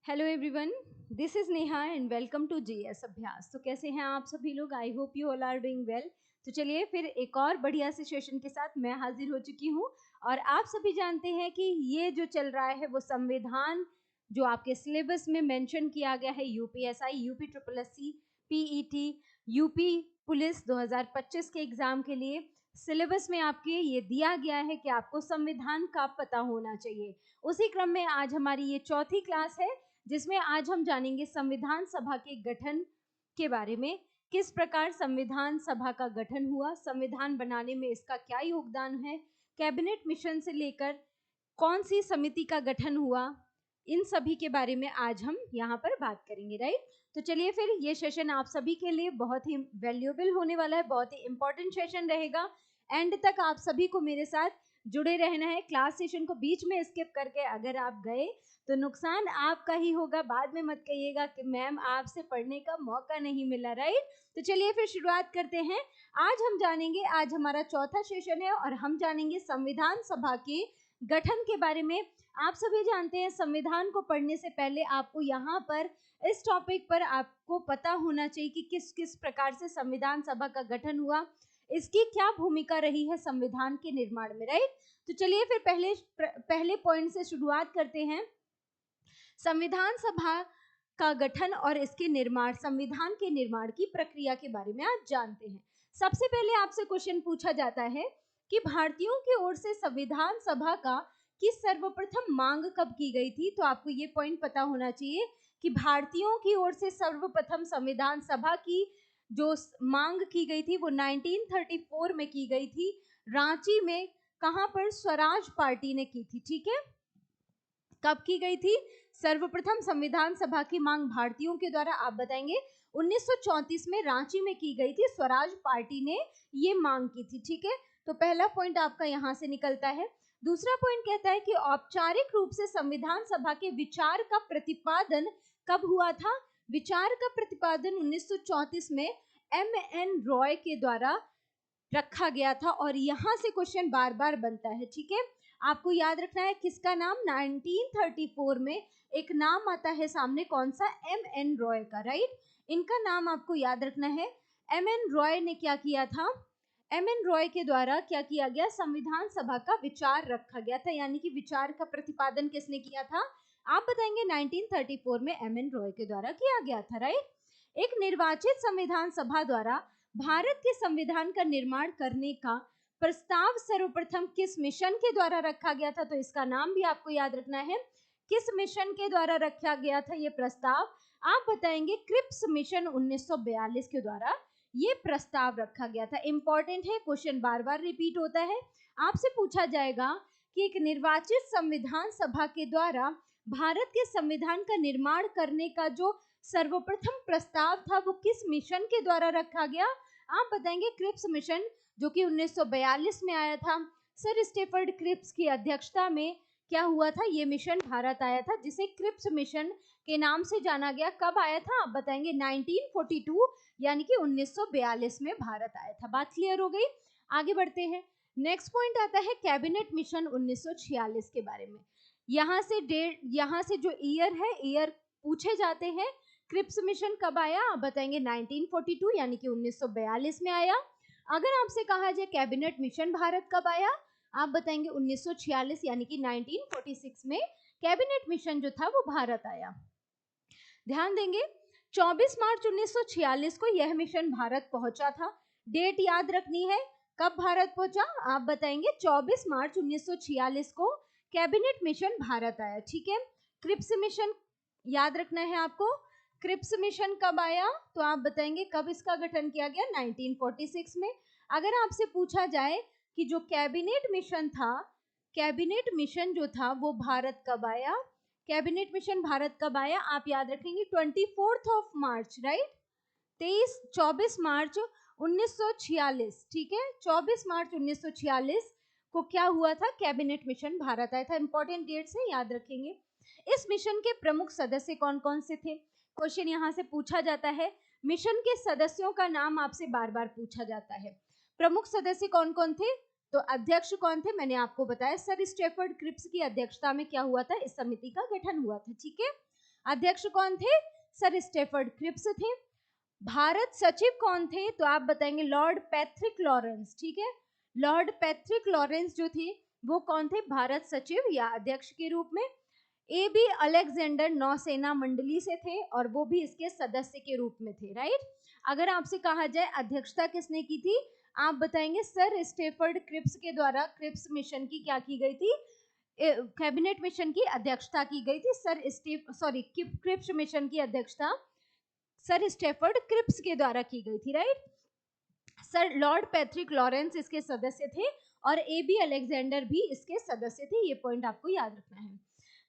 Hello everyone, this is Neha and welcome to GS Abhyas. तो कैसे हैं आप सभी लोग? I hope you all are doing well. तो चलिए फिर एक और बढ़िया से सेशन के साथ मैं हाजिर हो चुकी हूँ। और आप सभी जानते हैं कि ये जो चल रहा है वो संविधान जो आपके सिलेबस में मेंशन किया गया है, UPSI, UP triple SC, PET, UP police 2025 के एग्जाम के लिए सिलेबस में आपके ये दिया गया है कि आपको संविधान का पता होना चाहिए। उसी क्रम में आज हमारी ये चौथी क्लास है, जिसमें आज हम जानेंगे संविधान सभा के गठन के बारे में। किस प्रकार संविधान सभा का गठन हुआ, संविधान बनाने में इसका क्या योगदान है, कैबिनेट मिशन से लेकर कौन सी समिति का गठन हुआ, इन सभी के बारे में आज हम यहाँ पर बात करेंगे, राइट। तो चलिए फिर ये सेशन आप सभी के लिए बहुत ही वैल्यूएबल होने वाला है, बहुत ही इंपॉर्टेंट सेशन रहेगा। एंड तक आप सभी को मेरे साथ जुड़े रहना है। क्लास सेशन को बीच में स्किप करके अगर आप गए तो नुकसान आपका ही होगा। बाद में मत कहिएगा कि मैम आपसे पढ़ने का मौका नहीं मिला, राइट। तो चलिए फिर शुरुआत करते हैं। आज हम जानेंगे, आज हमारा चौथा सेशन है और हम जानेंगे संविधान सभा के गठन के बारे में। आप सभी जानते हैं संविधान को पढ़ने से पहले आपको यहाँ पर इस टॉपिक पर आपको पता होना चाहिए कि किस किस प्रकार से संविधान सभा का गठन हुआ, इसकी क्या भूमिका रही है संविधान के निर्माण में, राइट। तो चलिए फिर पहले पॉइंट से शुरुआत करते हैं। संविधान सभा का गठन और इसके निर्माण, संविधान के निर्माण की प्रक्रिया के बारे में आज जानते हैं। सबसे पहले आपसे क्वेश्चन पूछा जाता है कि भारतीयों की ओर से संविधान सभा का की सर्वप्रथम मांग कब की गई थी। तो आपको ये पॉइंट पता होना चाहिए कि भारतीयों की ओर से सर्वप्रथम संविधान सभा की जो मांग की गई थी वो 1934 में की गई थी, रांची में। कहां पर? स्वराज पार्टी ने की थी, ठीक है। कब की गई थी सर्वप्रथम संविधान सभा की मांग भारतीयों के द्वारा? आप बताएंगे 1934 में रांची में की गई थी, स्वराज पार्टी ने ये मांग की थी, ठीक है। तो पहला पॉइंट आपका यहां से निकलता है। दूसरा पॉइंट कहता है कि औपचारिक रूप से संविधान सभा के विचार का प्रतिपादन कब हुआ था? विचार का प्रतिपादन 1934 में एम.एन. रॉय के द्वारा रखा गया था। और यहाँ से क्वेश्चन बार बार बनता है, ठीक है। आपको याद रखना है किसका नाम? 1934 में एक नाम आता है सामने, कौन सा? एम.एन. रॉय का, राइट। इनका नाम आपको याद रखना है। एम.एन. रॉय ने क्या किया था? एम.एन. रॉय के द्वारा क्या किया गया? संविधान सभा का विचार रखा गया था, यानी कि विचार का प्रतिपादन किसने किया था? आप बताएंगे 1934 में एम.एन. रॉय के द्वारा किया गया था, राइट। एक निर्वाचित संविधान सभा द्वारा भारत के संविधान का निर्माण करने का प्रस्ताव सर्वप्रथम किस मिशन के द्वारा रखा गया था? तो इसका नाम भी आपको याद रखना है। किस मिशन के द्वारा रखा गया था ये प्रस्ताव? आप बताएंगे क्रिप्स मिशन 1942 के द्वारा ये प्रस्ताव रखा गया था। इंपॉर्टेंट है, क्वेश्चन बार बार रिपीट होता है। आपसे पूछा जाएगा कि एक निर्वाचित संविधान सभा के द्वारा भारत के संविधान का निर्माण करने का जो सर्वप्रथम प्रस्ताव था वो किस मिशन के द्वारा रखा गया? आप बताएंगे क्रिप्स मिशन, जो कि 1942 में आया था। सर स्टेफर्ड क्रिप्स की अध्यक्षता में क्या हुआ था? ये मिशन भारत आया था, जिसे क्रिप्स मिशन के नाम से जाना गया। कब आया था? आप बताएंगे 1942, यानी कि 1942 में भारत आया था। बात क्लियर हो गई? आगे बढ़ते हैं। नेक्स्ट पॉइंट आता है कैबिनेट मिशन 1946 के बारे में। यहाँ से डेट, यहाँ से जो ईयर है, ईयर पूछे जाते हैं। क्रिप्स मिशन कब आया? आप बताएंगे 1942, यानी कि 1942 में आया। अगर आपसे कहा जाए कैबिनेट मिशन भारत कब आया? आप बताएंगे 1946, यानी कि 1946 में कैबिनेट मिशन जो था वो भारत आया। ध्यान देंगे 24 मार्च 1946 को यह मिशन भारत पहुंचा था। डेट याद रखनी है, कब भारत पहुंचा? आप बताएंगे 24 मार्च 1946 को कैबिनेट मिशन भारत आया, ठीक है। क्रिप्स मिशन याद रखना है आपको। क्रिप्स मिशन कब आया? तो आप बताएंगे कब इसका गठन किया गया? 1946 में। अगर आपसे पूछा जाए कि जो कैबिनेट मिशन था, कैबिनेट मिशन जो था वो भारत कब आया? कैबिनेट मिशन भारत कब आया? आप याद रखेंगे 24 मार्च, राइट। 24 मार्च 1946, ठीक है। 24 मार्च 1946 को क्या हुआ था? कैबिनेट मिशन भारत आया था। इंपॉर्टेंट डेट से याद रखेंगे। इस मिशन के प्रमुख सदस्य कौन कौन से थे? क्वेश्चन यहाँ से पूछा जाता है। मिशन के सदस्यों का नाम आपसे बार बार पूछा जाता है। प्रमुख सदस्य कौन कौन थे? तो अध्यक्ष कौन थे? मैंने आपको बताया, सर स्टेफर्ड क्रिप्स की अध्यक्षता में क्या हुआ था? इस समिति का गठन हुआ था, ठीक है। अध्यक्ष कौन थे? सर स्टेफर्ड क्रिप्स थे। भारत सचिव कौन थे? तो आप बताएंगे लॉर्ड पैट्रिक लॉरेंस। ठीक है, लॉर्ड पैट्रिक लॉरेंस जो थे वो कौन थे? भारत सचिव या अध्यक्ष के रूप में। ए बी अलेक्जेंडर नौसेना मंडली से थे और वो भी इसके सदस्य के रूप में थे, राइट। अगर आपसे कहा जाए अध्यक्षता किसने की थी, आप बताएंगे सर स्टेफर्ड क्रिप्स के द्वारा क्रिप्स मिशन की क्या की गई थी? कैबिनेट मिशन की अध्यक्षता की गई थी। क्रिप्स मिशन की अध्यक्षता सर स्टेफर्ड क्रिप्स के द्वारा की गई थी, right. Sir Lord Patrick Lawrence इसके सदस्य थे और ए बी अलेक्जेंडर भी इसके सदस्य थे। ये पॉइंट आपको याद रखना है।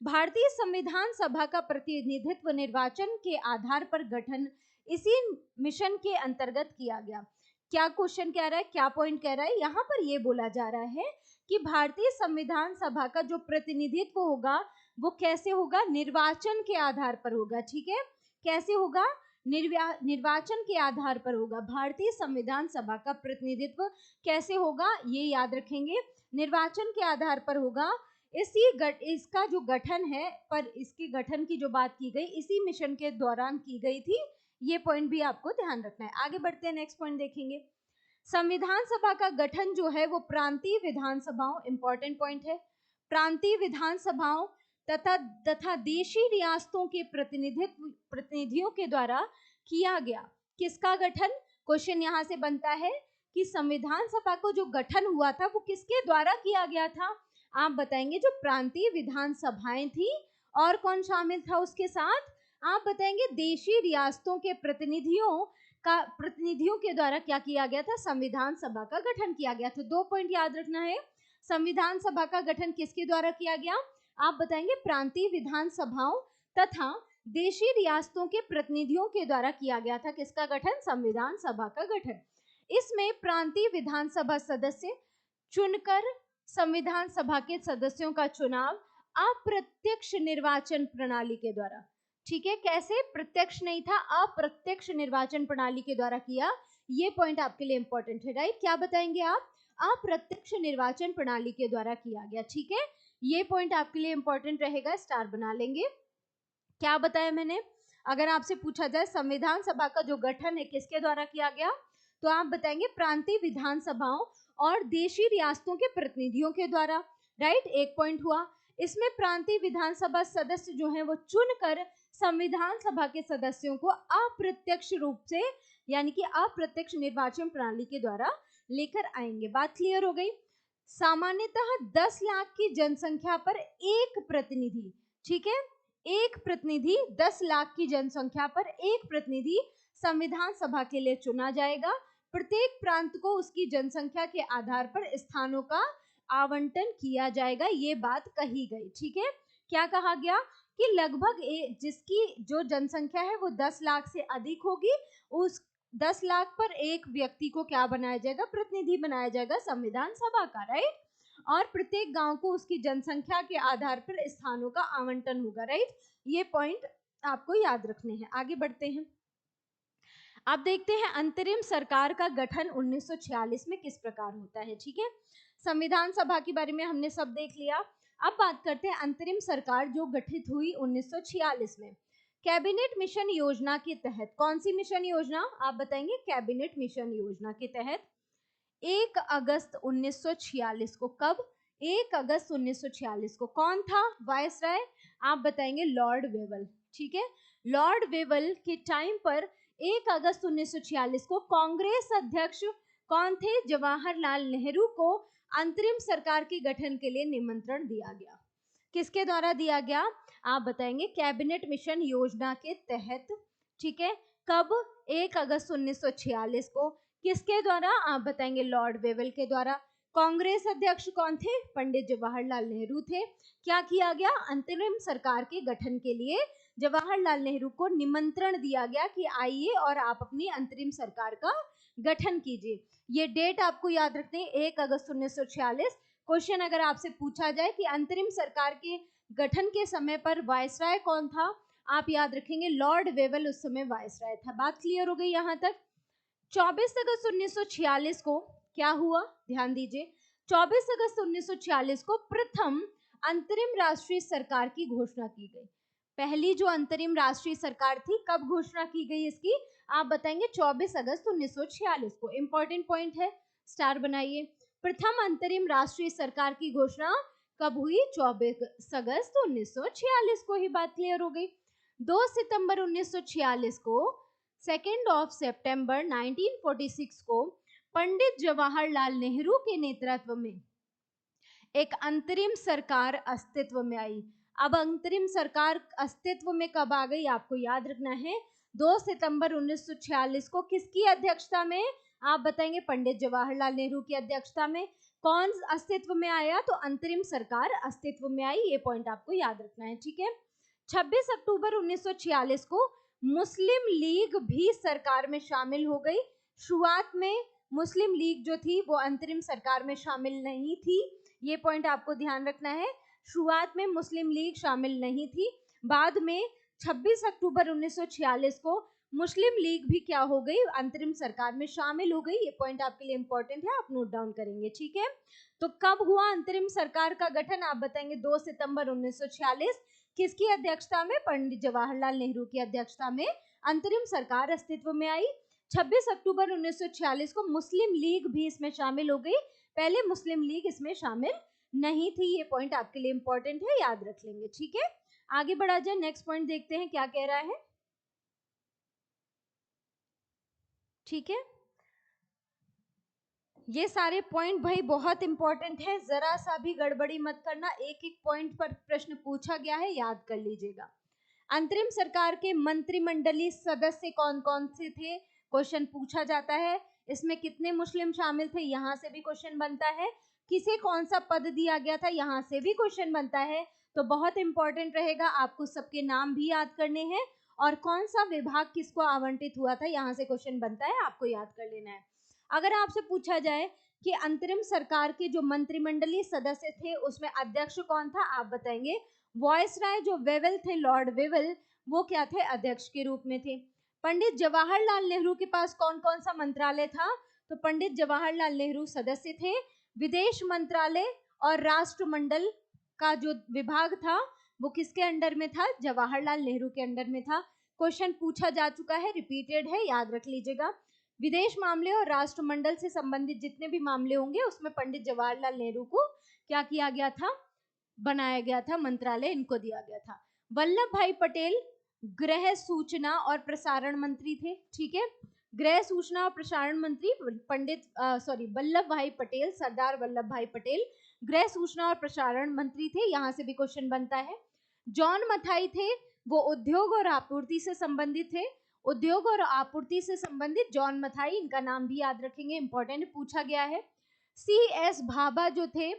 भारतीय संविधान सभा का प्रतिनिधित्व निर्वाचन के आधार पर गठन इसी मिशन के अंतर्गत किया गया। क्या क्वेश्चन कह रहा है, क्या पॉइंट कह रहा है? यहाँ पर ये बोला जा रहा है कि भारतीय संविधान सभा का जो प्रतिनिधित्व होगा वो कैसे होगा? निर्वाचन के आधार पर होगा। ठीक है, कैसे होगा? निर्वाचन के आधार पर होगा। भारतीय संविधान सभा का प्रतिनिधित्व कैसे होगा? ये याद रखेंगे, निर्वाचन के आधार पर होगा। इसका जो गठन है, पर इसके गठन की जो बात की गई इसी मिशन के दौरान की गई थी। ये पॉइंट भी आपको ध्यान रखना है। आगे बढ़ते हैं, नेक्स्ट पॉइंट देखेंगे। संविधान सभा का गठन जो है वो प्रांतीय विधानसभाओं, इंपॉर्टेंट पॉइंट है, प्रांतीय विधानसभाओं तथा देशी रियासतों के प्रतिनिधियों के द्वारा किया गया। किसका गठन? क्वेश्चन यहाँ से बनता है कि संविधान सभा को जो गठन हुआ था वो किसके द्वारा किया गया था? आप बताएंगे जो प्रांतीय विधानसभाएं थी, और कौन शामिल था उसके साथ? आप बताएंगे देशी रियासतों के प्रतिनिधियों के द्वारा क्या किया गया था? संविधान सभा का गठन किया गया। तो 2 पॉइंट याद रखना है, संविधान सभा का गठन किसके द्वारा किया गया? आप बताएंगे प्रांतीय विधानसभाओं तथा देशी रियासतों के प्रतिनिधियों के द्वारा किया गया था। किसका गठन? संविधान सभा का गठन। इसमें प्रांतीय विधानसभा सदस्य चुनकर संविधान सभा के सदस्यों का चुनाव अप्रत्यक्ष निर्वाचन प्रणाली के द्वारा, ठीक है, कैसे? प्रत्यक्ष नहीं था, अप्रत्यक्ष निर्वाचन प्रणाली के द्वारा किया। ये पॉइंट आपके लिए इंपॉर्टेंट है, राइट। क्या बताएंगे आप? अप्रत्यक्ष निर्वाचन प्रणाली के द्वारा किया गया। ठीक है, ये पॉइंट आपके लिए इंपॉर्टेंट रहेगा, स्टार बना लेंगे। क्या बताया मैंने? अगर आपसे पूछा जाए संविधान सभा का जो गठन है किसके द्वारा किया गया, तो आप बताएंगे प्रांतीय विधानसभाओं और देशी रियासतों के प्रतिनिधियों के द्वारा, राइट। एक पॉइंट हुआ। इसमें प्रांतीय विधानसभा सदस्य जो हैं वो चुनकर संविधान सभा के सदस्यों को अप्रत्यक्ष रूप से, यानी कि अप्रत्यक्ष निर्वाचन प्रणाली के द्वारा लेकर आएंगे। बात क्लियर हो गई। सामान्यतः 10 लाख की जनसंख्या पर एक प्रतिनिधि, ठीक है, एक प्रतिनिधि, 10 लाख की जनसंख्या पर एक प्रतिनिधि संविधान सभा के लिए चुना जाएगा। प्रत्येक प्रांत को उसकी जनसंख्या के आधार पर स्थानों का आवंटन किया जाएगा। ये बात कही गई। ठीक है, क्या कहा गया कि लगभग जिसकी जो जनसंख्या है वो 10 लाख से अधिक होगी, उस 10 लाख पर एक व्यक्ति को क्या बनाया जाएगा? प्रतिनिधि बनाया जाएगा संविधान सभा का, राइट। और प्रत्येक गांव को उसकी जनसंख्या के आधार पर स्थानों का आवंटन होगा, राइट। ये पॉइंट आपको याद रखने हैं। आगे बढ़ते हैं। अब देखते हैं अंतरिम सरकार का गठन 1946 में किस प्रकार होता है। ठीक है, संविधान सभा के बारे में हमने सब देख लिया। अब बात करते हैं अंतरिम सरकार जो गठित हुई 1946 में। कैबिनेट मिशन योजना के तहत, कौन सी मिशन योजना? आप बताएंगे कैबिनेट मिशन योजना के तहत 1 अगस्त 1946 को, कब? 1 अगस्त 1946 को कौन था वायसराय? आप बताएंगे लॉर्ड वेवल। ठीक है, लॉर्ड वेवल के टाइम पर 1 अगस्त 1946 को कांग्रेस अध्यक्ष कौन थे? जवाहरलाल नेहरू को अंतरिम सरकार के गठन के लिए निमंत्रण दिया गया। किसके द्वारा दिया गया? आप बताएंगे कैबिनेट मिशन योजना के तहत। ठीक है, कब? 1 अगस्त 1946 को। किसके द्वारा? आप बताएंगे लॉर्ड वेवल के द्वारा। कांग्रेस अध्यक्ष कौन थे? पंडित जवाहरलाल नेहरू थे। क्या किया गया? अंतरिम सरकार के गठन के लिए जवाहरलाल नेहरू को निमंत्रण दिया गया कि आइए और आप अपनी अंतरिम सरकार का गठन कीजिए। ये डेट आपको याद रखते हैं, 1 अगस्त 1946। क्वेश्चन अगर आपसे पूछा जाए कि अंतरिम सरकार के गठन के समय पर वायसराय कौन था, आप याद रखेंगे लॉर्ड वेवल उस समय वायसराय था। बात क्लियर हो गई यहाँ तक। 24 अगस्त 1946 को क्या हुआ? ध्यान दीजिए, 24 अगस्त 1946 को प्रथम अंतरिम राष्ट्रीय सरकार की घोषणा की गई। पहली जो अंतरिम राष्ट्रीय सरकार थी, कब घोषणा की गई इसकी? आप बताएंगे 24 अगस्त 1946 को। इंपॉर्टेंट पॉइंट है, स्टार बनाइए। प्रथम अंतरिम राष्ट्रीय सरकार की घोषणा कब हुई? 24 अगस्त 1946 को ही। बात क्लियर हो गई। 2 सितंबर 1946 को, 2 सितंबर 1946 को पंडित जवाहरलाल नेहरू के नेतृत्व में एक अंतरिम सरकार अस्तित्व में आई। अब अंतरिम सरकार अस्तित्व में कब आ गई आपको याद रखना है। 2 सितंबर 1946 को किसकी अध्यक्षता में? आप बताएंगे पंडित जवाहरलाल नेहरू की अध्यक्षता में। कौन अस्तित्व में आया? तो अंतरिम सरकार अस्तित्व में आई। ये पॉइंट आपको याद रखना है, ठीक है। 26 अक्टूबर 1946 को मुस्लिम लीग भी सरकार में शामिल हो गई। शुरुआत में मुस्लिम लीग जो थी वो अंतरिम सरकार में शामिल नहीं थी, ये पॉइंट आपको ध्यान रखना है। शुरुआत में मुस्लिम लीग शामिल नहीं थी, बाद में 26 अक्टूबर 1946 को मुस्लिम लीग भी क्या हो गई? अंतरिम सरकार में शामिल हो गई। ये पॉइंट आपके लिए इंपॉर्टेंट है, आप नोट डाउन करेंगे, ठीक है। तो कब हुआ अंतरिम सरकार का गठन? आप बताएंगे 2 सितंबर 1946। किसकी अध्यक्षता में? पंडित जवाहरलाल नेहरू की अध्यक्षता में अंतरिम सरकार अस्तित्व में आई। 26 अक्टूबर 1946 को मुस्लिम लीग भी इसमें शामिल हो गई, पहले मुस्लिम लीग इसमें शामिल नहीं थी। ये पॉइंट आपके लिए इंपॉर्टेंट है, याद रख लेंगे, ठीक है। आगे बढ़ा जाए, नेक्स्ट पॉइंट देखते हैं क्या कह रहा है, ठीक है। ये सारे पॉइंट भाई बहुत इंपॉर्टेंट है, जरा सा भी गड़बड़ी मत करना, एक एक पॉइंट पर प्रश्न पूछा गया है, याद कर लीजिएगा। अंतरिम सरकार के मंत्रिमंडलीय सदस्य कौन कौन से थे? क्वेश्चन पूछा जाता है। इसमें कितने मुस्लिम शामिल थे? यहाँ से भी क्वेश्चन बनता है। किसे कौन सा पद दिया गया था? यहाँ से भी क्वेश्चन बनता है। तो बहुत इंपॉर्टेंट रहेगा, आपको सबके नाम भी याद करने हैं और कौन सा विभाग किसको आवंटित हुआ था, यहाँ से क्वेश्चन बनता है, आपको याद कर लेना है। अगर आपसे पूछा जाए कि अंतरिम सरकार के जो मंत्रिमंडलीय सदस्य थे उसमें अध्यक्ष कौन था, आप बताएंगे वॉयसराय जो वेवेल थे, लॉर्ड वेवेल, वो क्या थे? अध्यक्ष के रूप में थे। पंडित जवाहरलाल नेहरू के पास कौन कौन सा मंत्रालय था? तो पंडित जवाहरलाल नेहरू सदस्य थे। विदेश मंत्रालय और राष्ट्रमंडल का जो विभाग था वो किसके अंडर में था? जवाहरलाल नेहरू के अंडर में था। क्वेश्चन पूछा जा चुका है, रिपीटेड है, याद रख लीजिएगा। विदेश मामले और राष्ट्रमंडल से संबंधित जितने भी मामले होंगे उसमें पंडित जवाहरलाल नेहरू को क्या किया गया था? बनाया गया था, मंत्रालय इनको दिया गया था। वल्लभ भाई पटेल गृह सूचना और प्रसारण मंत्री थे, ठीक है। गृह सूचना और प्रसारण मंत्री वल्लभ भाई पटेल, सरदार वल्लभ भाई पटेल गृह सूचना और प्रसारण मंत्री थे, यहाँ से भी क्वेश्चन बनता है। जॉन मथाई थे, वो उद्योग और आपूर्ति से संबंधित थे। उद्योग और आपूर्ति से संबंधित जॉन मथाई, इनका नाम भी याद रखेंगे, इंपॉर्टेंट पूछा गया है। CS भाभा जो थे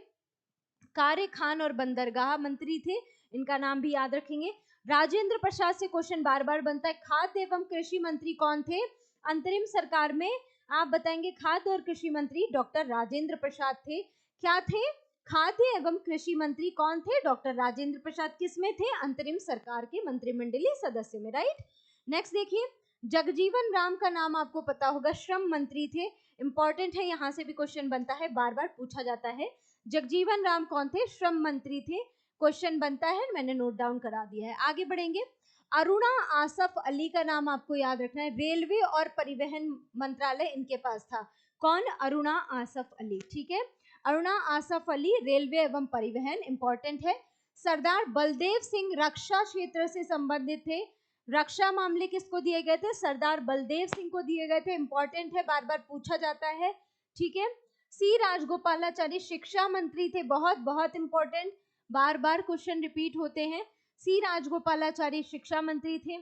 कार्य खान और बंदरगाह मंत्री थे, इनका नाम भी याद रखेंगे। राजेंद्र प्रसाद से क्वेश्चन बार बार बनता है, खाद्य एवं कृषि मंत्री कौन थे अंतरिम सरकार में? आप बताएंगे खाद्य और कृषि मंत्री डॉक्टर राजेंद्र प्रसाद थे। क्या थे? खाद्य एवं कृषि मंत्री कौन थे? डॉक्टर राजेंद्र प्रसाद। किसमें थे? अंतरिम सरकार के मंत्रिमंडलीय सदस्य में, राइट। नेक्स्ट देखिए, जगजीवन राम का नाम आपको पता होगा, श्रम मंत्री थे, इंपॉर्टेंट है, यहाँ से भी क्वेश्चन बनता है, बार बार पूछा जाता है। जगजीवन राम कौन थे? श्रम मंत्री थे, क्वेश्चन बनता है, मैंने नोट डाउन करा दिया है। आगे बढ़ेंगे, अरुणा आसफ अली का नाम आपको याद रखना है, रेलवे और परिवहन मंत्रालय इनके पास था। कौन? अरुणा आसफ अली, ठीक है। अरुणा आसफ अली रेलवे एवं परिवहन, इंपॉर्टेंट है। सरदार बलदेव सिंह रक्षा क्षेत्र से संबंधित थे, रक्षा मामले किसको दिए गए थे? सरदार बलदेव सिंह को दिए गए थे, इंपॉर्टेंट है, बार बार पूछा जाता है, ठीक है। सी राजगोपालाचारी शिक्षा मंत्री थे, बहुत बहुत इंपॉर्टेंट, बार बार क्वेश्चन रिपीट होते हैं। सी राजगोपालाचारी शिक्षा मंत्री थे।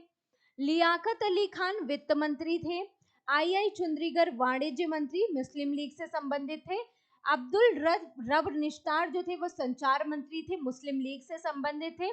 लियाकत अली खान वित्त मंत्री थे। आई चुंद्रीगर वाणिज्य मंत्री, मुस्लिम लीग से संबंधित थे। अब्दुल रब निस्तार जो थे वो संचार मंत्री थे, मुस्लिम लीग से संबंधित थे।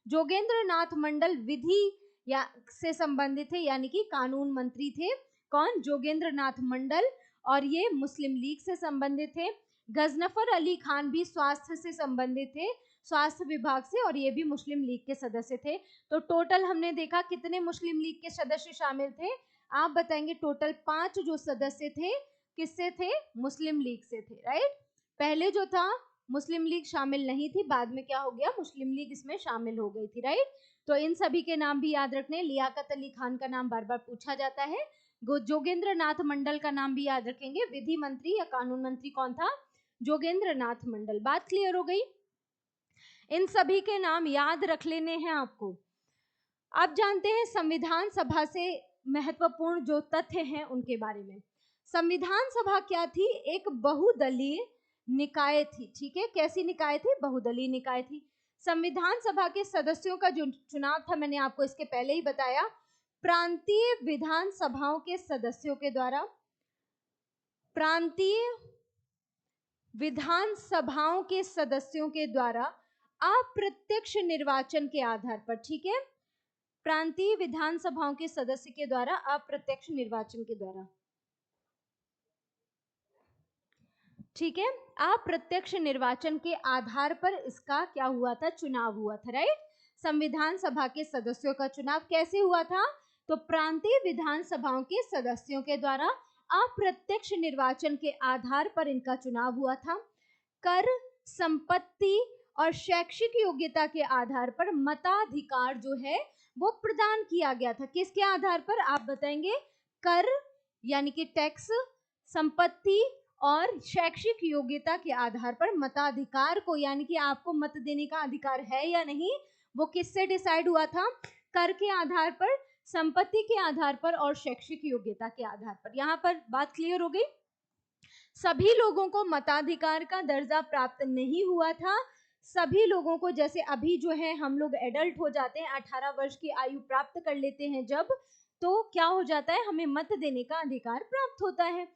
जोगेंद्र नाथ मंडल विधि या से संबंधित थे, यानी कि कानून मंत्री थे। कौन? जोगेंद्र नाथ मंडल, और ये मुस्लिम लीग से संबंधित थे। गजनफर अली खान भी स्वास्थ्य से संबंधित थे, स्वास्थ्य विभाग से, और ये भी मुस्लिम लीग के सदस्य थे। तो टोटल हमने देखा कितने मुस्लिम लीग के सदस्य शामिल थे, आप बताएंगे टोटल 5 जो सदस्य थे, किससे थे? मुस्लिम लीग से थे, राइट। पहले जो था मुस्लिम लीग शामिल नहीं थी, बाद में क्या हो गया, मुस्लिम लीग इसमें शामिल हो गई थी, राइट। तो इन सभी के नाम भी याद रखने। लियाकत अली खान का नाम बार बार पूछा जाता है। जोगेंद्र नाथ मंडल का नाम भी याद रखेंगे। विधि मंत्री या कानून मंत्री कौन था, जोगेंद्र नाथ मंडल। बात क्लियर हो गई, इन सभी के नाम याद रख लेने हैं आपको। अब जानते हैं संविधान सभा से महत्वपूर्ण जो तथ्य हैं उनके बारे में। संविधान सभा क्या थी, एक बहुदलीय निकाय थी, ठीक है। कैसी निकाय थी, बहुदलीय निकाय थी। संविधान सभा के सदस्यों का जो चुनाव था, मैंने आपको इसके पहले ही बताया, प्रांतीय विधान सभाओं के सदस्यों के द्वारा, प्रांतीय विधान सभाओं के सदस्यों के द्वारा अप्रत्यक्ष निर्वाचन के आधार पर, ठीक है। प्रांतीय विधान सभाओं के सदस्य के द्वारा अप्रत्यक्ष निर्वाचन के द्वारा, ठीक है, अप्रत्यक्ष निर्वाचन के आधार पर इसका क्या हुआ था, चुनाव हुआ था, राइट। संविधान सभा के सदस्यों का चुनाव कैसे हुआ था, तो प्रांतीय विधान सभाओं के सदस्यों के द्वारा अप्रत्यक्ष निर्वाचन के आधार पर इनका चुनाव हुआ था। कर, संपत्ति और शैक्षिक योग्यता के आधार पर मताधिकार जो है वो प्रदान किया गया था। किसके आधार पर, आप बताएंगे। कर यानी कि टैक्स, संपत्ति और शैक्षिक योग्यता के आधार पर मताधिकार को, यानी कि आपको मत देने का अधिकार है या नहीं, वो किससे डिसाइड हुआ था, कर के आधार पर, संपत्ति के आधार पर और शैक्षिक योग्यता के आधार पर। यहाँ पर बात क्लियर हो गई। सभी लोगों को मताधिकार का दर्जा प्राप्त नहीं हुआ था। सभी लोगों को, जैसे अभी जो है हम लोग एडल्ट हो जाते हैं, 18 वर्ष की आयु प्राप्त कर लेते हैं जब, तो क्या हो जाता है, हमें मत देने का अधिकार प्राप्त होता है।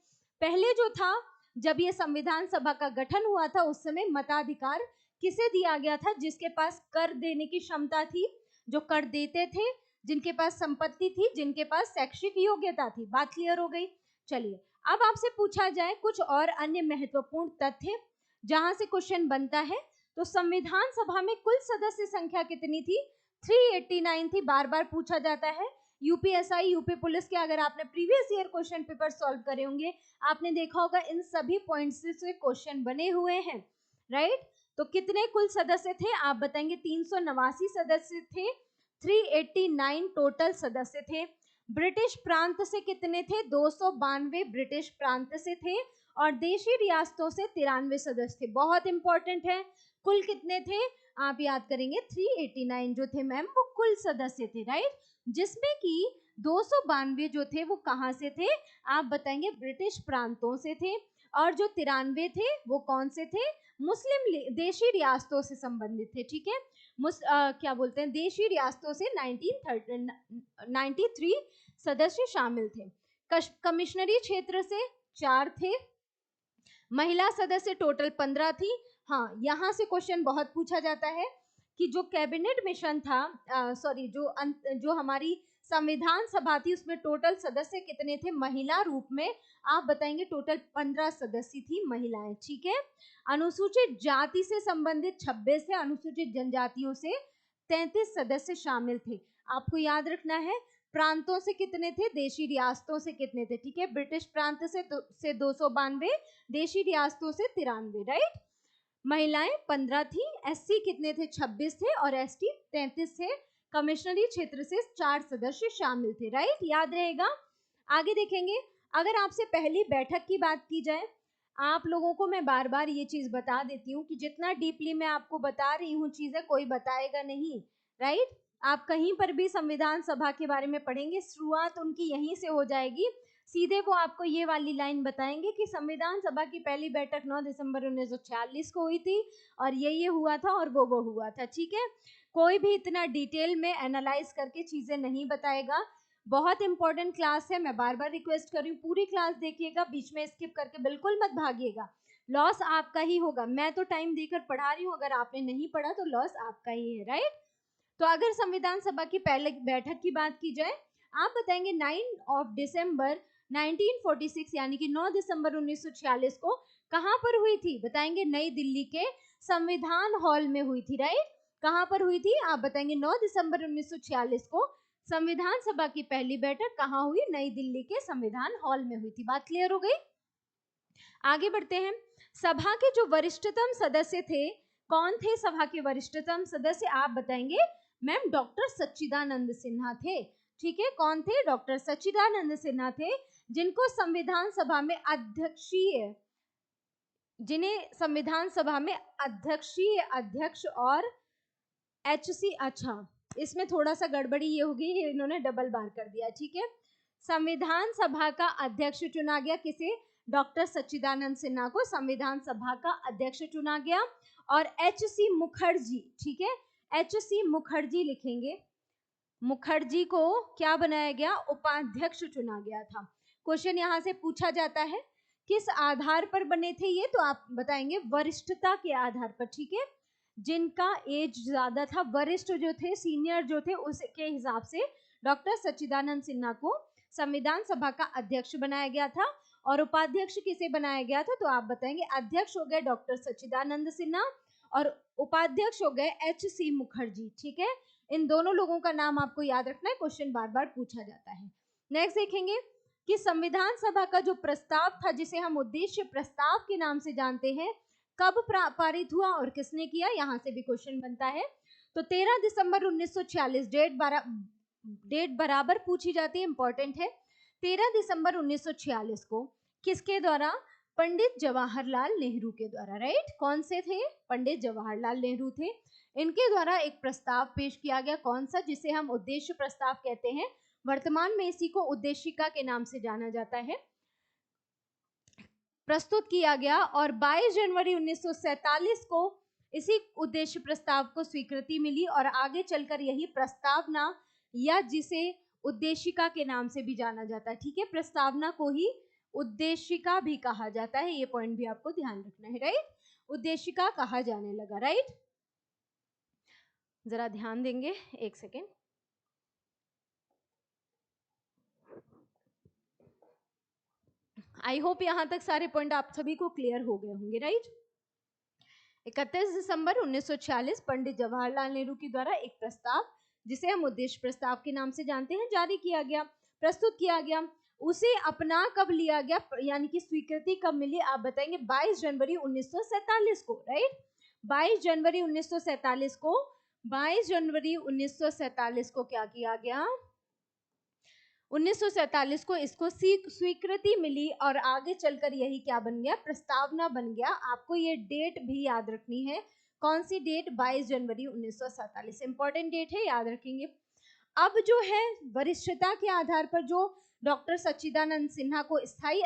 पहले जो था, जब ये संविधान सभा का गठन हुआ था, उस समय मताधिकार किसे दिया गया था, जिसके पास कर देने की क्षमता थी, जो कर देते थे, जिनके पास संपत्ति थी, जिनके पास शैक्षिक योग्यता थी। बात क्लियर हो गई। चलिए, अब आपसे पूछा जाए कुछ और अन्य महत्वपूर्ण तथ्य जहां से क्वेश्चन बनता है, तो संविधान सभा में कुल सदस्य संख्या कितनी थी, 389 थी। बार बार पूछा जाता है। यूपीएसआई, यूपी पुलिस के अगर आपने previous year question paper solve करे होंगे, आपने देखा होगा इन सभी पॉइंट्स से क्वेश्चन बने हुए हैं, राइट। तो कितने कुल सदस्य थे, आप बताएंगे। 389 सदस्य थे, 389 टोटल सदस्य थे। ब्रिटिश प्रांत से कितने थे, 292 ब्रिटिश प्रांत से थे, और देशी रियासतों से 93 सदस्य थे। बहुत इंपॉर्टेंट है। कुल कितने थे, आप याद करेंगे, 389 जो थे मैम, वो कुल सदस्य थे, राइट। जिसमें कि 292 जो थे वो कहाँ से थे, आप बताएंगे, ब्रिटिश प्रांतों से थे, और जो 93 थे वो कौन से थे, मुस्लिम देशी रियासतों से संबंधित थे, ठीक है। क्या बोलते हैं, देशी रियासतों से 1993 सदस्य शामिल थे। कमिश्नरी क्षेत्र से 4 थे। महिला सदस्य टोटल 15 थी। हाँ, यहाँ से क्वेश्चन बहुत पूछा जाता है कि जो कैबिनेट मिशन था, सॉरी, जो हमारी संविधान सभा थी, उसमें टोटल सदस्य कितने थे महिला रूप में, आप बताएंगे। टोटल 15 सदस्य थी महिलाएं, ठीक है। अनुसूचित जाति से संबंधित 26 थे, अनुसूचित जनजातियों से 33 सदस्य शामिल थे। आपको याद रखना है, प्रांतों से कितने थे, देशी रियासतों से कितने थे, ठीक है। ब्रिटिश प्रांत से 292, देशी रियासतों से 93, राइट। महिलाएं 15 थी, एससी कितने थे, 26 थे, और एसटी 33 थे। कमिश्नरी क्षेत्र से 4 सदस्य शामिल थे, राइट, याद रहेगा। आगे देखेंगे, अगर आपसे पहली बैठक की बात की जाए, आप लोगों को मैं बार बार ये चीज बता देती हूँ कि जितना डीपली मैं आपको बता रही हूँ चीजें, कोई बताएगा नहीं, राइट। आप कहीं पर भी संविधान सभा के बारे में पढ़ेंगे, शुरुआत उनकी यहीं से हो जाएगी। सीधे वो आपको ये वाली लाइन बताएंगे कि संविधान सभा की पहली बैठक 9 दिसंबर 1946 को हुई थी, और ये हुआ था, और वो हुआ था, ठीक है। कोई भी इतना डिटेल में एनालाइज करके चीजें नहीं बताएगा। बहुत इंपॉर्टेंट क्लास है, मैं बार बार रिक्वेस्ट कर रही हूँ, पूरी क्लास देखिएगा, बीच में स्किप करके बिल्कुल मत भागिएगा। लॉस आपका ही होगा। मैं तो टाइम देकर पढ़ा रही हूँ, अगर आपने नहीं पढ़ा तो लॉस आपका ही है, राइट। तो अगर संविधान सभा की पहले बैठक की बात की जाए, आप बताएंगे 9 दिसंबर 1946 यानी कि 9 दिसंबर 1946 को कहां पर हुई थी, बताएंगे, नई दिल्ली के संविधान हॉल में हुई थी, राइट। कहां पर हुई थी, आप बताएंगे, 9 दिसंबर 1946 को संविधान सभा की पहली बैठक कहां हुई, नई दिल्ली के संविधान हॉल में हुई थी। बात क्लियर हो गई। आगे बढ़ते हैं। सभा के जो वरिष्ठतम सदस्य थे, कौन थे सभा के वरिष्ठतम सदस्य? आप बताएंगे मैम डॉक्टर सच्चिदानंद सिन्हा थे। ठीक है, कौन थे? डॉक्टर सच्चिदानंद सिन्हा थे, जिनको संविधान सभा में अध्यक्षीय, जिन्हें संविधान सभा में अध्यक्षीय अध्यक्ष और HC, अच्छा इसमें थोड़ा सा गड़बड़ी ये होगी, इन्होंने डबल बार कर दिया। ठीक है, संविधान सभा का अध्यक्ष चुना गया, किसे? डॉक्टर सच्चिदानंद सिन्हा को संविधान सभा का अध्यक्ष चुना गया। और HC मुखर्जी, ठीक है, HC मुखर्जी लिखेंगे, मुखर्जी को क्या बनाया गया? उपाध्यक्ष चुना गया था। क्वेश्चन यहाँ से पूछा जाता है किस आधार पर बने थे ये, तो आप बताएंगे वरिष्ठता के आधार पर। ठीक है, जिनका एज ज्यादा था, वरिष्ठ जो थे, सीनियर जो थे, उसके हिसाब से डॉक्टर सच्चिदानंद सिन्हा को संविधान सभा का अध्यक्ष बनाया गया था। और उपाध्यक्ष किसे बनाया गया था? तो आप बताएंगे अध्यक्ष हो गए डॉक्टर सच्चिदानंद सिन्हा और उपाध्यक्ष हो गए HC मुखर्जी। ठीक है, इन दोनों लोगों का नाम आपको याद रखना है, क्वेश्चन बार बार पूछा जाता है। नेक्स्ट देखेंगे कि संविधान सभा का जो प्रस्ताव था, जिसे हम उद्देश्य प्रस्ताव के नाम से जानते हैं, कब पारित हुआ और किसने किया? यहाँ से भी क्वेश्चन बनता है। तो 13 दिसंबर 1946, डेट बराबर पूछी जाती है, इंपॉर्टेंट है। 13 दिसंबर 1946 को किसके द्वारा? पंडित जवाहरलाल नेहरू के द्वारा। राइट, कौन से थे? पंडित जवाहरलाल नेहरू थे। इनके द्वारा एक प्रस्ताव पेश किया गया, कौन सा? जिसे हम उद्देश्य प्रस्ताव कहते हैं। वर्तमान में इसी को उद्देशिका के नाम से जाना जाता है। प्रस्तुत किया गया और 22 जनवरी 1947 को इसी उद्देश्य प्रस्ताव को स्वीकृति मिली और आगे चलकर यही प्रस्तावना, या जिसे उद्देशिका के नाम से भी जाना जाता है। ठीक है, प्रस्तावना को ही उद्देशिका भी कहा जाता है, ये पॉइंट भी आपको ध्यान रखना है। राइट, उद्देशिका कहा जाने लगा। राइट, जरा ध्यान देंगे, एक सेकेंड। आई होप यहां तक सारे पॉइंट आप सभी को क्लियर हो गए होंगे। राइट, 31 दिसंबर 1946 पंडित जवाहरलाल नेहरू के द्वारा एक प्रस्ताव, जिसे हम उद्देश्य प्रस्ताव के नाम से जानते हैं, जारी किया गया, प्रस्तुत किया गया। उसे अपना कब लिया गया, यानी कि स्वीकृति कब मिली? आप बताएंगे 22 जनवरी 1947 को। राइट, 22 जनवरी 1947 को, 22 जनवरी 1947 को क्या किया गया? 1947 को इसको स्वीकृति मिली और आगे चलकर यही क्या बन गया? प्रस्तावना बन गया। आपको ये डेट भी याद रखनी है, कौन सी डेट? 22 जनवरी 1947, इंपॉर्टेंट डेट है, याद रखेंगे। अब जो है वरिष्ठता के आधार पर जो डॉक्टर सच्चिदानंद सिन्हा को स्थायी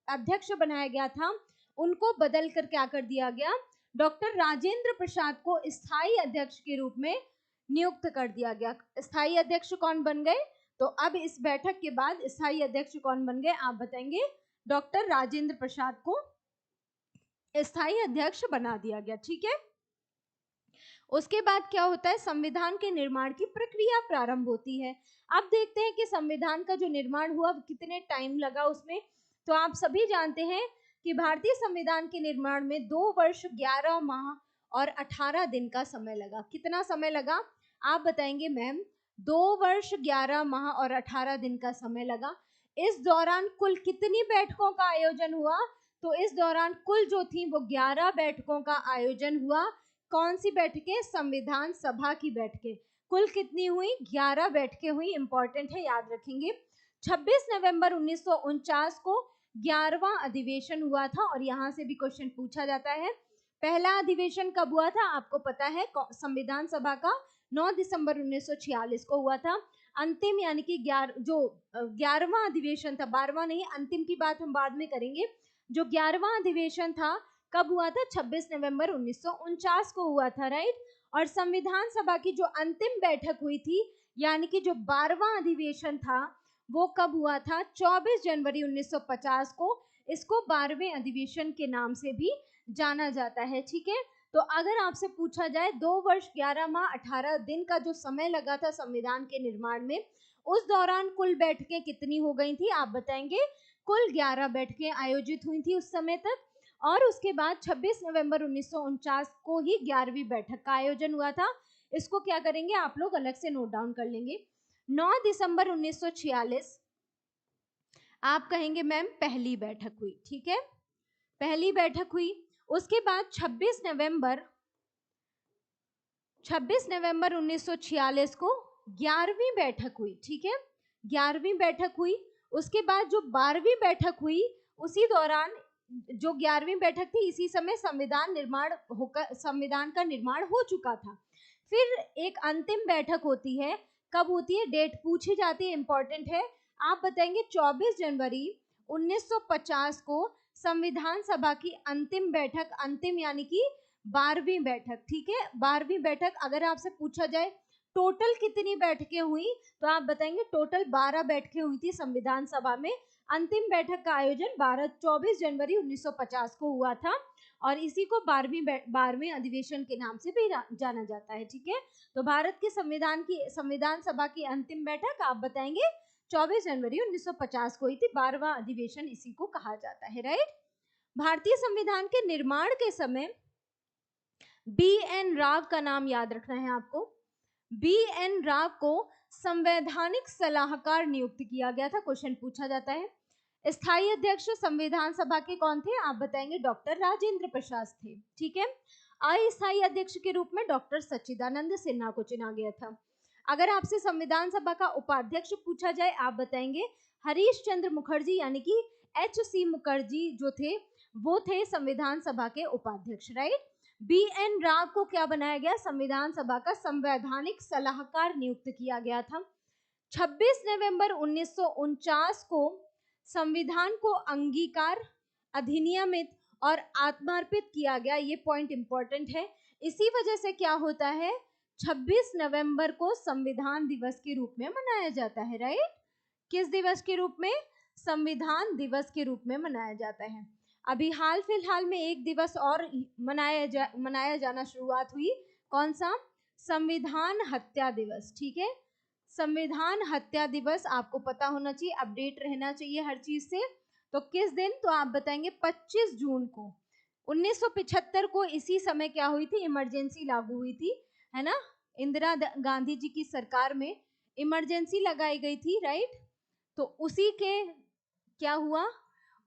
अध्यक्ष बनाया गया था, उनको बदल कर क्या कर दिया गया? डॉक्टर राजेंद्र प्रसाद को स्थायी अध्यक्ष के रूप में नियुक्त कर दिया गया। स्थायी अध्यक्ष कौन बन गए? तो अब इस बैठक के बाद स्थायी अध्यक्ष कौन बन गए? आप बताएंगे डॉक्टर राजेंद्र प्रसाद को स्थायी अध्यक्ष बना दिया गया। ठीक है, उसके बाद क्या होता है? संविधान के निर्माण की प्रक्रिया प्रारंभ होती है। अब देखते हैं कि संविधान का जो निर्माण हुआ कितने टाइम लगा उसमें। तो आप सभी जानते हैं कि भारतीय संविधान के निर्माण में 2 वर्ष 11 माह और 18 दिन का समय लगा। कितना समय लगा? आप बताएंगे मैम 2 वर्ष 11 माह और 18 दिन का समय लगा। इस दौरान कुल कितनी बैठकों का आयोजन हुआ? तो इस दौरान कुल जो थी वो 11 बैठकों का आयोजन हुआ। कौन सी बैठकें? संविधान सभा की बैठकें। कुल कितनी हुई? 11 बैठकें हुई, इंपॉर्टेंट है, याद रखेंगे। 26 नवंबर 1949 को 11वां अधिवेशन हुआ था और यहाँ से भी क्वेश्चन पूछा जाता है। पहला अधिवेशन कब हुआ था? आपको पता है, संविधान सभा का 9 दिसंबर 1946 को हुआ था। अंतिम यानी कि 11वां अधिवेशन था, 12वां नहीं, अंतिम की बात हम बाद में करेंगे। जो 11वां अधिवेशन था कब हुआ था? 26 नवंबर 1949 को हुआ था। राइट, और संविधान सभा की जो अंतिम बैठक हुई थी, यानी कि जो 12वां अधिवेशन था, वो कब हुआ था? 24 जनवरी 1950 को। इसको 12वें अधिवेशन के नाम से भी जाना जाता है। ठीक है, तो अगर आपसे पूछा जाए 2 वर्ष 11 माह 18 दिन का जो समय लगा था संविधान के निर्माण में, उस दौरान कुल बैठकें कितनी हो गई थी? आप बताएंगे कुल 11 बैठकें आयोजित हुई थी उस समय तक। और उसके बाद 26 नवंबर 1949 को ही 11वीं बैठक का आयोजन हुआ था। इसको क्या करेंगे आप लोग अलग से नोट डाउन कर लेंगे। 9 दिसंबर 1946 आप कहेंगे मैम पहली बैठक हुई। ठीक है, पहली बैठक हुई। उसके बाद 26 नवंबर 1946 को 11वीं बैठक हुई, ठीक है, 11वीं बैठक हुई। उसके बाद जो 12वीं बैठक हुई, उसी दौरान जो 11वीं बैठक थी, इसी समय संविधान का निर्माण हो चुका था। फिर एक अंतिम बैठक होती है, कब होती है, डेट पूछी जाती है, इंपॉर्टेंट है। आप बताएंगे 24 जनवरी 1950 को संविधान सभा की अंतिम बैठक, अंतिम यानी कि 12वीं बैठक, ठीक है, 12वीं बैठक। अगर आपसे पूछा जाए टोटल कितनी बैठकें हुई, तो आप बताएंगे टोटल 12 बैठकें हुई थी संविधान सभा में। अंतिम बैठक का आयोजन 24 जनवरी 1950 को हुआ था और इसी को 12वें अधिवेशन के नाम से भी जाना जाता है, ठीक है। तो भारत के संविधान सभा की अंतिम बैठक आप बताएंगे 24 जनवरी 1950 को हुई थी, 12वां अधिवेशन इसी को कहा जाता है, राइट। भारतीय संविधान के निर्माण के समय बी.एन. राव का नाम याद रखना है आपको। बी.एन. राव को संवैधानिक सलाहकार नियुक्त किया गया था, क्वेश्चन पूछा जाता है। स्थायी अध्यक्ष संविधान सभा के कौन थे, आप बताएंगे डॉक्टर राजेंद्र प्रसाद थे, ठीक है। अस्थायी अध्यक्ष के रूप में डॉक्टर सच्चिदानंद सिन्हा को चुना गया था। अगर आपसे संविधान सभा का उपाध्यक्ष पूछा जाए, आप बताएंगे हरीश चंद्र मुखर्जी, यानी कि H.C. मुखर्जी जो थे वो थे संविधान सभा के उपाध्यक्ष, राइट। बी.एन. राव को क्या बनाया गया, संविधान सभा का संवैधानिक सलाहकार नियुक्त किया गया था। 26 नवंबर 1949 को संविधान को अंगीकार, अधिनियमित और आत्मार्पित किया गया, ये पॉइंट इंपॉर्टेंट है। इसी वजह से क्या होता है, 26 नवंबर को संविधान दिवस के रूप में मनाया जाता है, राइट। किस दिवस के रूप में, संविधान दिवस के रूप में मनाया जाता है। अभी हाल फिलहाल में एक दिवस और मनाया जाना शुरुआत हुई, कौन सा, संविधान हत्या दिवस, ठीक है। संविधान हत्या दिवस आपको पता होना चाहिए, अपडेट रहना चाहिए हर चीज से। तो किस दिन, तो आप बताएंगे 25 जून को 1975 को इसी समय क्या हुई थी, इमरजेंसी लागू हुई थी, है ना। इंदिरा गांधी जी की सरकार में इमरजेंसी लगाई गई थी, राइट। तो उसी के क्या हुआ,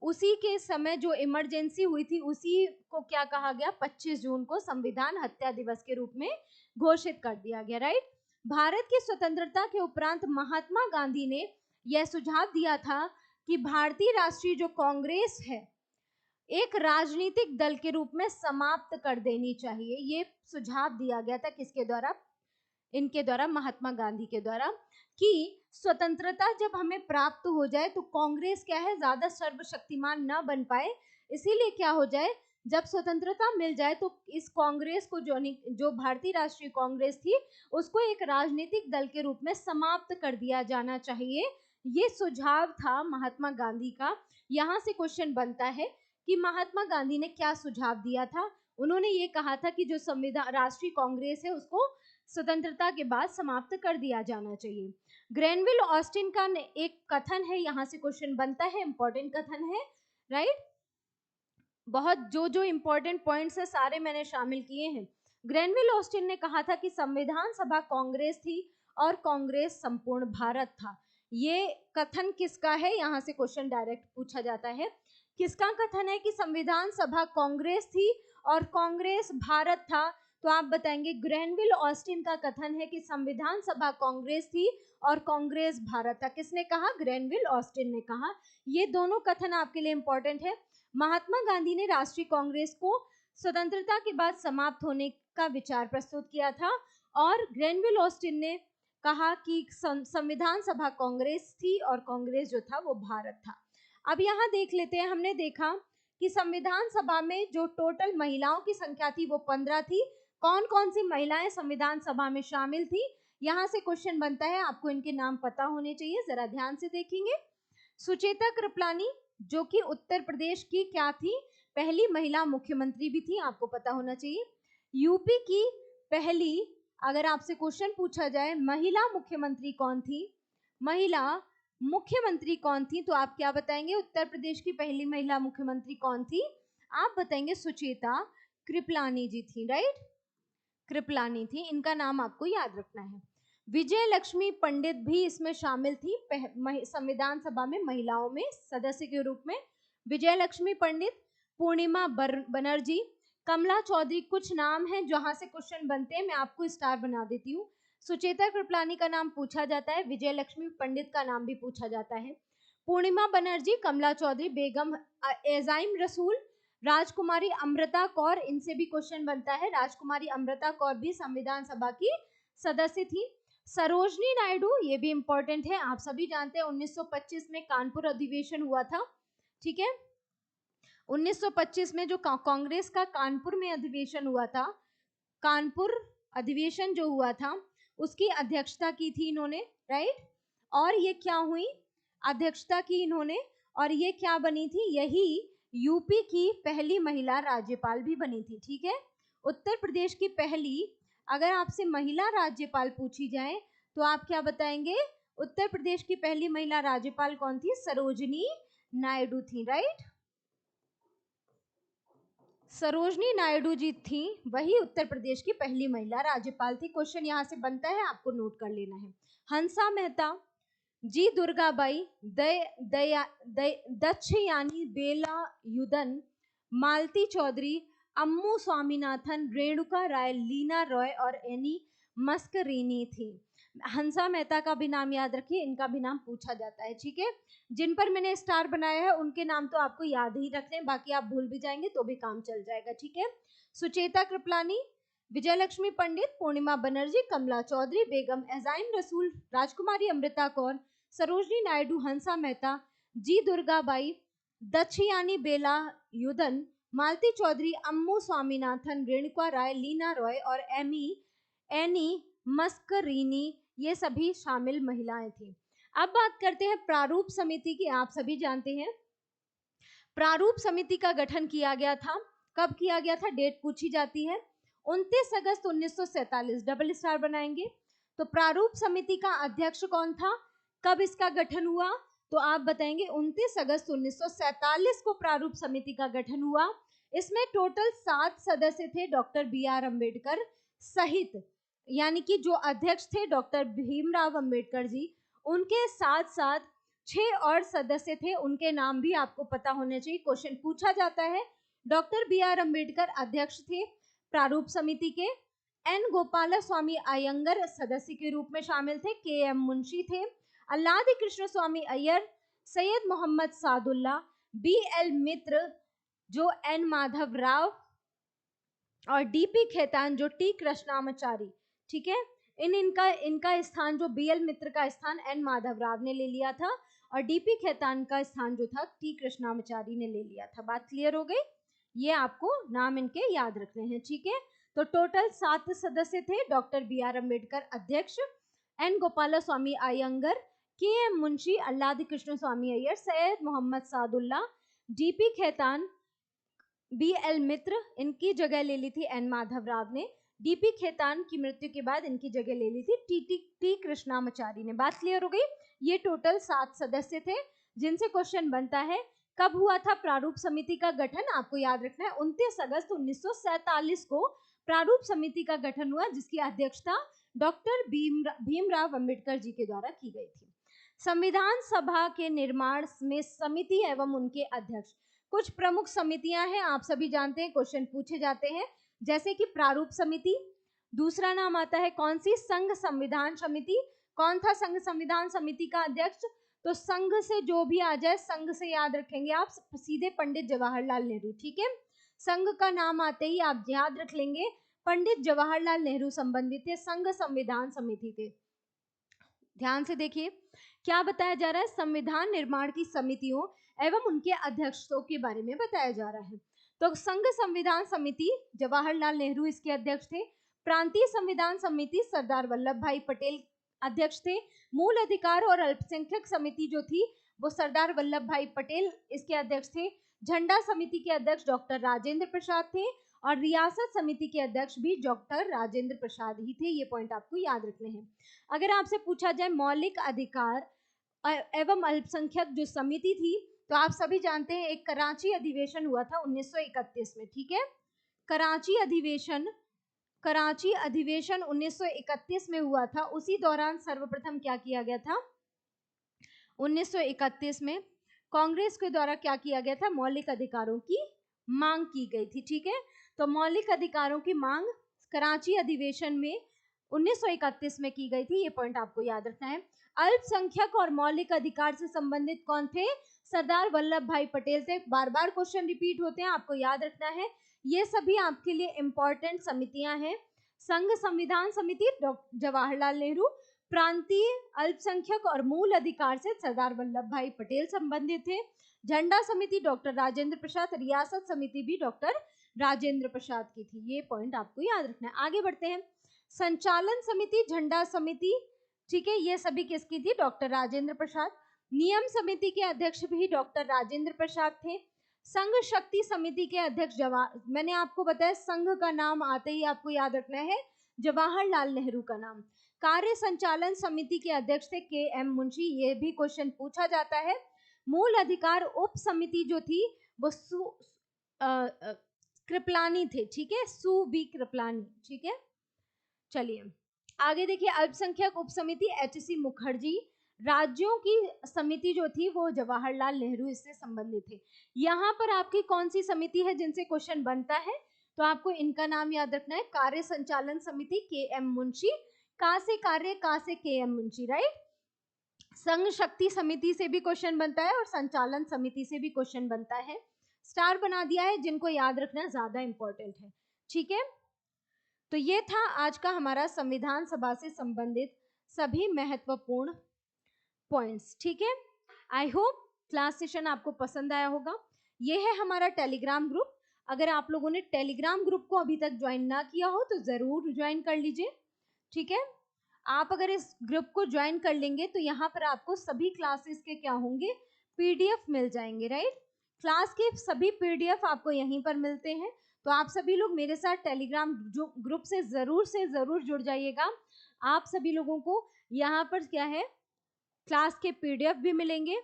उसी के समय जो इमरजेंसी हुई थी उसी को क्या कहा गया, 25 जून को संविधान हत्या दिवस के रूप में घोषित कर दिया गया, राइट। भारत की स्वतंत्रता के उपरांत महात्मा गांधी ने यह सुझाव दिया था कि भारतीय राष्ट्रीय जो कांग्रेस है एक राजनीतिक दल के रूप में समाप्त कर देनी चाहिए। ये सुझाव दिया गया था किसके द्वारा, इनके द्वारा, महात्मा गांधी के द्वारा, कि स्वतंत्रता जब हमें प्राप्त हो जाए तो कांग्रेस क्या है, ज्यादा सर्वशक्तिमान न बन पाए, इसीलिए क्या हो जाए, जब स्वतंत्रता मिल जाए तो इस कांग्रेस को जो भारतीय राष्ट्रीय कांग्रेस थी उसको एक राजनीतिक दल के रूप में समाप्त कर दिया जाना चाहिए। ये सुझाव था महात्मा गांधी का। यहाँ से क्वेश्चन बनता है कि महात्मा गांधी ने क्या सुझाव दिया था। उन्होंने ये कहा था कि जो संविधान राष्ट्रीय कांग्रेस है उसको स्वतंत्रता के बाद समाप्त कर दिया जाना चाहिए। ग्रेनविल ऑस्टिन का एक कथन है, यहाँ से क्वेश्चन बनता है, इंपॉर्टेंट कथन है, राइट। बहुत जो इंपॉर्टेंट पॉइंट्स है सारे मैंने शामिल किए हैं। ग्रेनविल ऑस्टिन ने कहा था कि संविधान सभा कांग्रेस थी और कांग्रेस संपूर्ण भारत था। ये कथन किसका है, यहाँ से क्वेश्चन डायरेक्ट पूछा जाता है, किसका कथन है कि संविधान सभा कांग्रेस थी और कांग्रेस भारत था। तो आप बताएंगे ग्रेनविल ऑस्टिन का कथन है कि संविधान सभा कांग्रेस थी और कांग्रेस भारत था। किसने कहा, ग्रेनविल ऑस्टिन ने कहा। ये दोनों कथन आपके लिए इंपॉर्टेंट है। महात्मा गांधी ने राष्ट्रीय कांग्रेस को स्वतंत्रता के बाद समाप्त होने का विचार प्रस्तुत किया था और ग्रेनविल ऑस्टिन ने कहा कि संविधान सभा कांग्रेस थी और कांग्रेस जो था वो भारत था। अब यहाँ देख लेते हैं, हमने देखा कि संविधान सभा में जो टोटल महिलाओं की संख्या थी वो 15 थी। कौन कौन सी महिलाएं संविधान सभा में शामिल थी, यहाँ से क्वेश्चन बनता है, आपको इनके नाम पता होने चाहिए, जरा ध्यान से देखेंगे। सुचेता कृपलानी जो कि उत्तर प्रदेश की क्या थी, पहली महिला मुख्यमंत्री भी थी, आपको पता होना चाहिए। यूपी की पहली, अगर आपसे क्वेश्चन पूछा जाए महिला मुख्यमंत्री कौन थी, महिला मुख्यमंत्री कौन थी, तो आप क्या बताएंगे, उत्तर प्रदेश की पहली महिला मुख्यमंत्री कौन थी, आप बताएंगे सुचेता कृपलानी जी थी, राइट, कृपलानी थी, इनका नाम आपको याद रखना है। विजय लक्ष्मी पंडित भी इसमें शामिल थी संविधान सभा में महिलाओं में सदस्य के रूप में। विजय लक्ष्मी पंडित पूर्णिमा बनर्जी, कमला चौधरी। कुछ नाम हैं जहां से क्वेश्चन बनते हैं, मैं आपको स्टार बना देती हूँ। सुचेता कृपलानी का नाम पूछा जाता है, विजय लक्ष्मी पंडित का नाम भी पूछा जाता है। पूर्णिमा बनर्जी, कमला चौधरी, बेगम एजाइम रसूल, राजकुमारी अमृता कौर, इनसे भी क्वेश्चन बनता है। राजकुमारी अमृता कौर भी संविधान सभा की सदस्य थी। सरोजनी नायडू, ये भी इंपॉर्टेंट है, आप सभी जानते हैं 1925 में कानपुर अधिवेशन हुआ था, ठीक है। 1925 में जो कांग्रेस का कानपुर में अधिवेशन हुआ था, कानपुर अधिवेशन जो हुआ था उसकी अध्यक्षता की थी इन्होंने, राइट। और ये क्या हुई, अध्यक्षता की इन्होंने, और ये क्या बनी थी, यही यूपी की पहली महिला राज्यपाल भी बनी थी, ठीक है। उत्तर प्रदेश की पहली, अगर आपसे महिला राज्यपाल पूछी जाए तो आप क्या बताएंगे, उत्तर प्रदेश की पहली महिला राज्यपाल कौन थी, सरोजनी नायडू थी, राइट। सरोजनी नायडू जी थी, वही उत्तर प्रदेश की पहली महिला राज्यपाल थी। क्वेश्चन यहाँ से बनता है, आपको नोट कर लेना है। हंसा मेहता, जी दुर्गाबाई, दक्षयानी बेला युदन, मालती चौधरी, अम्मू स्वामीनाथन, रेणुका राय, लीना रॉय और एनी मस्करीनी थी। हंसा मेहता का भी नाम याद रखिए, इनका भी नाम पूछा जाता है, ठीक है। जिन पर मैंने स्टार बनाया है उनके नाम तो आपको याद ही रखने, बाकी आप भूल भी जाएंगे तो भी काम चल जाएगा, ठीक है। सुचेता कृपलानी, विजय लक्ष्मी पंडित, पूर्णिमा बनर्जी, कमला चौधरी, बेगम एजाइम रसूल, राजकुमारी अमृता कौर, सरोजनी नायडू, हंसा मेहता, जी दुर्गाबाई, दक्षयानी बेला युदन, मालती चौधरी, अम्मू स्वामीनाथन, रेणुका राय, लीना रॉय और एनी मस्करीनी, ये सभी शामिल महिलाएं थी। अब बात करते हैं प्रारूप समिति की। आप सभी जानते हैं प्रारूप समिति का गठन किया गया था, कब किया गया था, डेट पूछी जाती है, 29 अगस्त 1947, डबल स्टार बनाएंगे। तो प्रारूप समिति का अध्यक्ष कौन था, कब इसका गठन हुआ, तो आप बताएंगे 29 अगस्त 1947 को प्रारूप समिति का गठन हुआ। इसमें टोटल 7 सदस्य थे, डॉक्टर बी.आर. अम्बेडकर सहित, यानी कि जो अध्यक्ष थे डॉक्टर भीमराव अम्बेडकर जी, उनके साथ साथ 6 और सदस्य थे, उनके नाम भी आपको पता होने चाहिए, क्वेश्चन पूछा जाता है। Doctor B R. अम्बेडकर अध्यक्ष थे प्रारूप समिति के, एन गोपाला स्वामी अयंगर सदस्य के रूप में शामिल थे, के एम मुंशी थे, अल्लादी कृष्ण स्वामी अय्यर, सैयद मोहम्मद सादुल्ला, बी एल मित्र, जो एन माधव राव, और डीपी खेतान, जो टी कृष्णामाचारी, ठीक है। इनका स्थान, जो बी एल मित्र का स्थान एन माधव राव ने ले लिया था, और डीपी खेतान का स्थान जो था टी कृष्णामाचारी ने ले लिया था। बात क्लियर हो गई, ये आपको नाम इनके याद रखने हैं, ठीक है। तो टोटल 7 सदस्य थे, डॉक्टर बी.आर. अम्बेडकर अध्यक्ष, N Gopala Swami Ayyangar, K M Munshi, Alladi Krishna Swami Ayyar, Syed Mohammad Saadulla, DP Khaitan, B L Mitra, इनकी जगह ले ली थी एन माधव राव ने। डीपी खेतान की मृत्यु के बाद इनकी जगह ले ली थी टी कृष्णामाचारी ने। बात क्लियर हो गई, ये टोटल 7 सदस्य थे जिनसे क्वेश्चन बनता है। कब हुआ था प्रारूप समिति का गठन, आपको याद रखना है 29 अगस्त 1947 को प्रारूप समिति का गठन हुआ, जिसकी अध्यक्षता डॉक्टर भीमराव अम्बेडकर जी के द्वारा की गई थी। संविधान सभा के निर्माण में समिति एवं उनके अध्यक्ष, कुछ प्रमुख समितियां हैं, आप सभी जानते हैं, क्वेश्चन पूछे जाते हैं, जैसे कि प्रारूप समिति, दूसरा नाम आता है कौन सी, संघ संविधान समिति। कौन था संघ संविधान समिति का अध्यक्ष, तो संघ से जो भी आ जाए, संघ से याद रखेंगे आप सीधे पंडित जवाहरलाल नेहरू, ठीक है। संघ का नाम आते ही आप याद रख लेंगे पंडित जवाहरलाल नेहरू संबंधित थे, संघ संविधान समिति थे। ध्यान से देखिए क्या बताया जा रहा है, संविधान निर्माण की समितियों एवं उनके अध्यक्षों के बारे में बताया जा रहा है। तो संघ संविधान समिति, जवाहरलाल नेहरू इसके अध्यक्ष थे। प्रांतीय संविधान समिति, सरदार वल्लभ भाई पटेल अध्यक्ष थे। मूल अधिकार और अल्पसंख्यक समिति जो थी वो सरदार वल्लभ भाई पटेल इसके अध्यक्ष थे। झंडा समिति के अध्यक्ष डॉक्टर राजेंद्र प्रसाद थे, और रियासत समिति के अध्यक्ष भी डॉक्टर राजेंद्र प्रसाद ही थे। ये पॉइंट आपको याद रखने हैं। अगर आपसे पूछा जाए मौलिक अधिकार एवं अल्पसंख्यक जो समिति थी, तो आप सभी जानते हैं एक कराची अधिवेशन हुआ था 1931 में, ठीक है। कराची अधिवेशन 1931 में हुआ था। उसी दौरान सर्वप्रथम क्या किया गया था, 1931 में कांग्रेस के द्वारा क्या किया गया था, मौलिक अधिकारों की मांग की गई थी, ठीक है। तो मौलिक अधिकारों की मांग कराची अधिवेशन में 1931 में की गई थी, ये पॉइंट आपको याद रखना है। अल्पसंख्यक और मौलिक अधिकार से संबंधित कौन थे? सरदार वल्लभ भाई पटेल थे। बार बार क्वेश्चन रिपीट होते हैं, आपको याद रखना है। ये सभी आपके लिए इंपॉर्टेंट समितियां हैं। संघ संविधान समिति जवाहरलाल नेहरू, प्रांतीय अल्पसंख्यक और मूल अधिकार से सरदार वल्लभ भाई पटेल संबंधित थे। झंडा समिति डॉक्टर राजेंद्र प्रसाद, रियासत समिति भी डॉक्टर राजेंद्र प्रसाद की थी। ये पॉइंट आपको याद रखना है। आगे बढ़ते हैं। संचालन समिति, झंडा समिति, ठीक है, ये सभी किसकी थी? डॉक्टर राजेंद्र प्रसाद। नियम समिति के अध्यक्ष भी डॉक्टर राजेंद्र प्रसाद थे। संघ शक्ति समिति के अध्यक्ष मैंने आपको बताया संघ का नाम आते ही आपको याद रखना है जवाहरलाल नेहरू का नाम। कार्य संचालन समिति के अध्यक्ष थे के एम मुंशी, ये भी क्वेश्चन पूछा जाता है। मूल अधिकार उप समिति जो थी वो कृपलानी थे, ठीक है, सु बी कृपलानी, ठीक है। चलिए आगे देखिए, अल्पसंख्यक उप समिति एच.सी. मुखर्जी। राज्यों की समिति जो थी वो जवाहरलाल नेहरू इससे संबंधित थे। यहाँ पर आपकी कौन सी समिति है जिनसे क्वेश्चन बनता है? तो आपको इनका नाम याद रखना है। कार्य संचालन समिति के एम मुंशी, का से कार्य, का से के एम मुंशी, राइट। संघ शक्ति समिति से भी क्वेश्चन बनता है और संचालन समिति से भी क्वेश्चन बनता है। स्टार बना दिया है, जिनको याद रखना ज्यादा इंपॉर्टेंट है, ठीक है। तो ये था आज का हमारा संविधान सभा से संबंधित सभी महत्वपूर्ण पॉइंट्स, ठीक है। आई होप क्लास सेशन आपको पसंद आया होगा। ये है हमारा टेलीग्राम ग्रुप। अगर आप लोगों ने टेलीग्राम ग्रुप को अभी तक ज्वाइन ना किया हो तो जरूर ज्वाइन कर लीजिए, ठीक है। आप अगर इस ग्रुप को ज्वाइन कर लेंगे तो यहाँ पर आपको सभी क्लासेस के क्या होंगे? पीडीएफ मिल जाएंगे, राइट। क्लास के सभी पीडीएफ आपको यहीं पर मिलते हैं। तो आप सभी लोग मेरे साथ टेलीग्राम ग्रुप से जरूर जुड़ जाइएगा। आप सभी लोगों को यहाँ पर क्या है, क्लास के पीडीएफ भी मिलेंगे,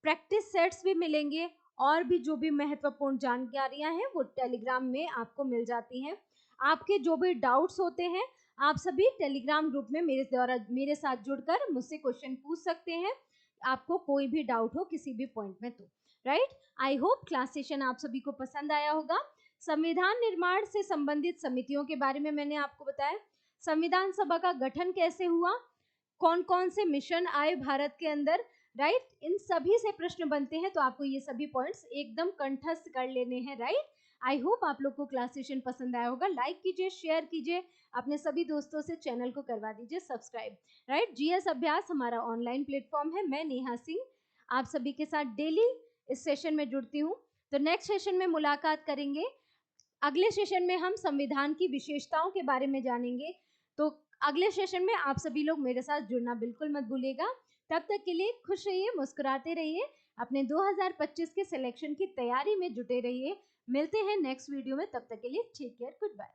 प्रैक्टिस सेट्स भी मिलेंगे, और भी जो भी महत्वपूर्ण जानकारियां हैं वो टेलीग्राम में आपको मिल जाती हैं। आपके जो भी डाउट्स होते हैं आप सभी टेलीग्राम ग्रुप में मेरे साथ जुड़कर मुझसे क्वेश्चन पूछ सकते हैं, आपको कोई भी डाउट हो किसी भी पॉइंट में, तो right. I hope class session आप सभी को पसंद आया होगा। संविधान निर्माण से संबंधित समितियों के बारे में मैंने आपको बताया, संविधान सभा का गठन कैसे हुआ, कौन कौन से मिशन आए भारत के अंदर, राइट। इन सभी से प्रश्न बनते हैं, तो आपको ये सभी पॉइंट्स एकदम कंठस्थ कर लेने हैं, राइट। आई होप आप लोग को क्लास सेशन पसंद आया होगा। लाइक कीजिए, शेयर कीजिए, अपने सभी दोस्तों से चैनल को करवा दीजिए सब्सक्राइब, राइट। जीएस अभ्यास हमारा ऑनलाइन प्लेटफॉर्म है। मैं नेहा सिंह आप सभी के साथ डेली इस सेशन में जुड़ती हूँ। तो नेक्स्ट सेशन में मुलाकात करेंगे। अगले सेशन में हम संविधान की विशेषताओं के बारे में जानेंगे। तो अगले सेशन में आप सभी लोग मेरे साथ जुड़ना बिल्कुल मत भूलिएगा। तब तक के लिए खुश रहिए, मुस्कुराते रहिए, अपने 2025 के सिलेक्शन की तैयारी में जुटे रहिए। मिलते हैं नेक्स्ट वीडियो में, तब तक के लिए टेक केयर, गुड बाय।